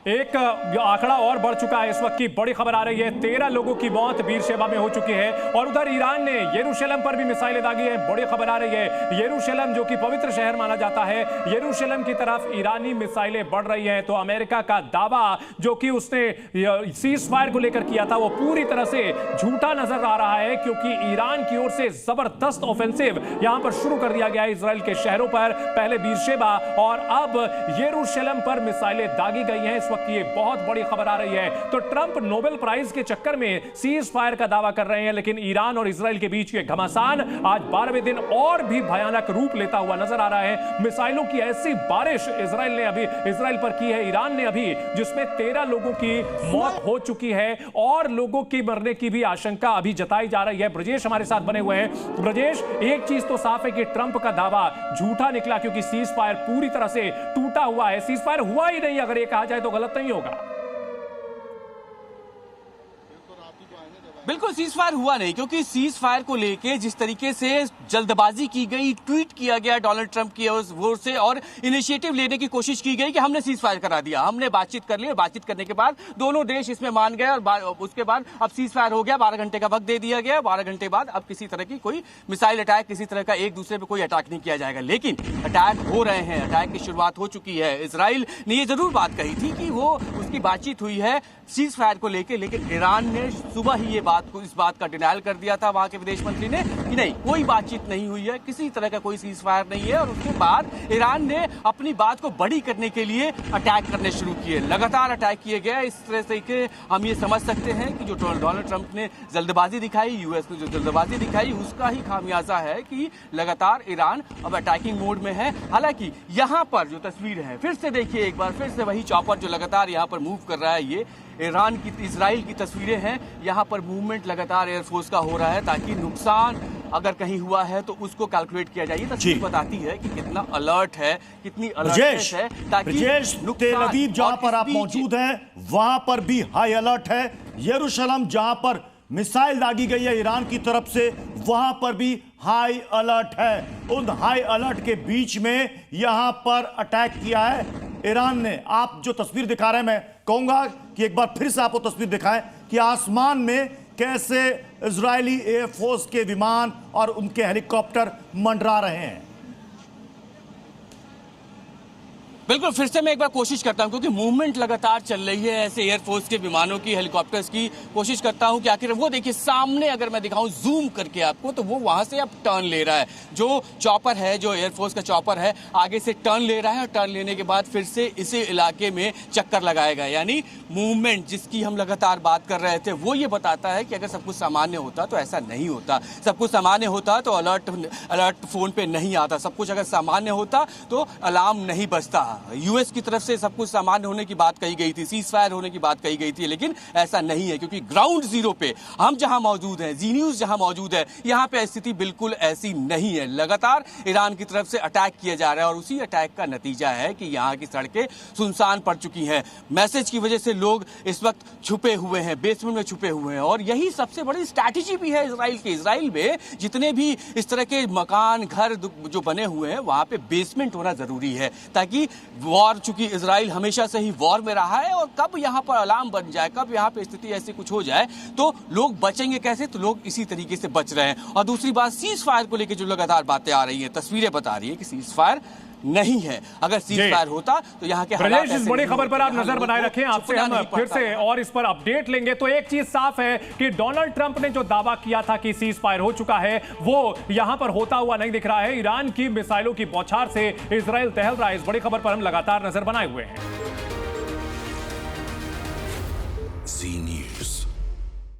एक आंकड़ा और बढ़ चुका है। इस वक्त की बड़ी खबर आ रही है, 13 लोगों की मौत बीरशेबा में हो चुकी है और उधर ईरान ने यरूशलेम पर भी मिसाइलें दागी है। बड़ी खबर आ रही है, यरूशलेम जो कि पवित्र शहर माना जाता है, यरूशलेम की तरफ ईरानी मिसाइलें बढ़ रही हैं। तो अमेरिका का दावा जो कि उसने सीज फायर को लेकर किया था वो पूरी तरह से झूठा नजर आ रहा है, क्योंकि ईरान की ओर से जबरदस्त ऑफेंसिव यहां पर शुरू कर दिया गया है इजराइल के शहरों पर, पहले बीरशेबा और अब यरूशलेम पर मिसाइलें दागी गई हैं। इस वक्त ये बहुत बड़ी खबर आ रही है। तो ट्रंप नोबेल प्राइज के चक्कर में सीज फायर का दावा कर रहे हैं, लेकिन ईरान और इजराइल के बीच ये घमासान आज 12वें दिन और भी भयानक रूप लेता हुआ नजर आ रहा है। मिसाइलों की ऐसी बारिश इजराइल पर की है ईरान ने अभी, जिसमें 13 लोगों की मौत हो चुकी है और लोगों की मरने की भी आशंका अभी जताई जा रही है। ब्रजेश हमारे साथ बने हुए हैं। ब्रजेश, एक चीज तो साफ है कि ट्रंप का दावा झूठा निकला, क्योंकि सीज फायर पूरी तरह से टूटा हुआ है। सीज फायर हुआ ही नहीं, अगर ये कहा जाए तो गलत नहीं होगा। बिल्कुल सीज फायर हुआ नहीं, क्योंकि सीज फायर को लेके जिस तरीके से जल्दबाजी की गई, ट्वीट किया गया डोनाल्ड ट्रंप की ओर से और इनिशिएटिव लेने की कोशिश की गई कि हमने सीज फायर करा दिया, हमने बातचीत कर ली, बातचीत करने के बाद दोनों देश इसमें मान गए और उसके बाद अब सीज फायर हो गया, 12 घंटे का वक्त दे दिया गया। 12 घंटे बाद अब किसी तरह की कोई मिसाइल अटैक, किसी तरह का एक दूसरे पर कोई अटैक नहीं किया जाएगा। लेकिन अटैक हो रहे हैं, अटैक की शुरुआत हो चुकी है। इजराइल ने ये जरूर बात कही थी कि वो उसकी बातचीत हुई है सीज फायर को लेके, लेकिन ईरान ने सुबह ही इस बात का डिनायल कर दिया था वहां के विदेश मंत्री ने कि नहीं, कोई बातचीत नहीं हुई है, किसी तरह का कोई सीज फायर नहीं है। और उसके बाद ईरान ने अपनी बात को बड़ी करने के लिए अटैक करने शुरू किए, लगातार अटैक किए गए। इस तरह से कि हम ये समझ सकते हैं कि जो डोनाल्ड ट्रंप ने जल्दबाजी दिखाई, यूएस ने जो जल्दबाजी दिखाई, उसका ही खामियाजा है कि लगातार ईरान अब अटैकिंग मोड में है। हालांकि यहां पर जो तस्वीर है, फिर से देखिए एक बार, फिर से वही चॉपर जो लगातार यहां पर मूव कर रहा है, ये इजराइल की तस्वीरें हैं। यहां पर मूवमेंट लगातार एयरफोर्स का हो रहा है ताकि नुकसान अगर कहीं हुआ है तो उसको कैलकुलेट किया जाए। तस्वीर बताती है कि कितना अलर्ट है, कितनी अलर्टनेस है, ताकि तेल अवीव जहां पर आप मौजूद हैं वहां पर भी हाई अलर्ट है। यरूशलेम जहां पर मिसाइल दागी गई है ईरान की तरफ से, वहां पर भी हाई अलर्ट है। उन हाई अलर्ट के बीच में यहां पर अटैक किया है ईरान ने। आप जो तस्वीर दिखा रहे हैं, मैं कहूंगा कि एक बार फिर से आप वो तस्वीर दिखाएं कि आसमान में कैसे इजरायली एयरफोर्स के विमान और उनके हेलीकॉप्टर मंडरा रहे हैं। बिल्कुल, फिर से मैं एक बार कोशिश करता हूं, क्योंकि मूवमेंट लगातार चल रही है ऐसे एयरफोर्स के विमानों की, हेलीकॉप्टर्स की। कोशिश करता हूं कि आखिर वो देखिए सामने, अगर मैं दिखाऊं जूम करके आपको, तो वो वहां से अब टर्न ले रहा है। जो चॉपर है, जो एयरफोर्स का चॉपर है, आगे से टर्न ले रहा है और टर्न लेने के बाद फिर से इसी इलाके में चक्कर लगाएगा। यानी मूवमेंट जिसकी हम लगातार बात कर रहे थे, वो ये बताता है कि अगर सब कुछ सामान्य होता तो ऐसा नहीं होता। सब कुछ सामान्य होता तो अलर्ट फोन पे नहीं आता। सब कुछ अगर सामान्य होता तो अलार्म नहीं बजता। यूएस की तरफ से सब कुछ सामान्य होने की बात कही गई थी, सीज फायर होने की बात कही गई थी, लेकिन ऐसा नहीं है, क्योंकि ग्राउंड जीरो पे हम जहां मौजूद हैं, जी न्यूज जहां मौजूद है, यहां पे स्थिति बिल्कुल ऐसी नहीं है। लगातार ईरान की तरफ से अटैक किया जा रहा है और उसी अटैक का नतीजा है कि यहां की सड़कें सुनसान पड़ चुकी हैं। मैसेज की वजह से लोग इस वक्त छुपे हुए हैं, बेसमेंट में छुपे हुए हैं। और यही सबसे बड़ी स्ट्रैटेजी भी है इजराइल की। इजराइल में जितने भी इस तरह के मकान, घर जो बने हुए हैं, वहां पे बेसमेंट होना जरूरी है, ताकि वॉर, चूंकि इजराइल हमेशा से ही वॉर में रहा है, और कब यहां पर अलार्म बन जाए, कब यहां पे स्थिति ऐसी कुछ हो जाए तो लोग बचेंगे कैसे, तो लोग इसी तरीके से बच रहे हैं। और दूसरी बात, सीज फायर को लेकर जो लगातार बातें आ रही हैं, तस्वीरें बता रही है कि सीज फायर नहीं है। अगर सीज फायर होता तो यहाँ के हालात इस बड़ी खबर पर आप नजर बनाए रखें, आपसे हम फिर से और इस पर अपडेट लेंगे। तो एक चीज साफ है कि डोनाल्ड ट्रंप ने जो दावा किया था कि सीज फायर हो चुका है, वो यहां पर होता हुआ नहीं दिख रहा है। ईरान की मिसाइलों की बौछार से इजराइल टहल रहा है। इस बड़ी खबर पर हम लगातार नजर बनाए हुए हैं। जी न्यूज।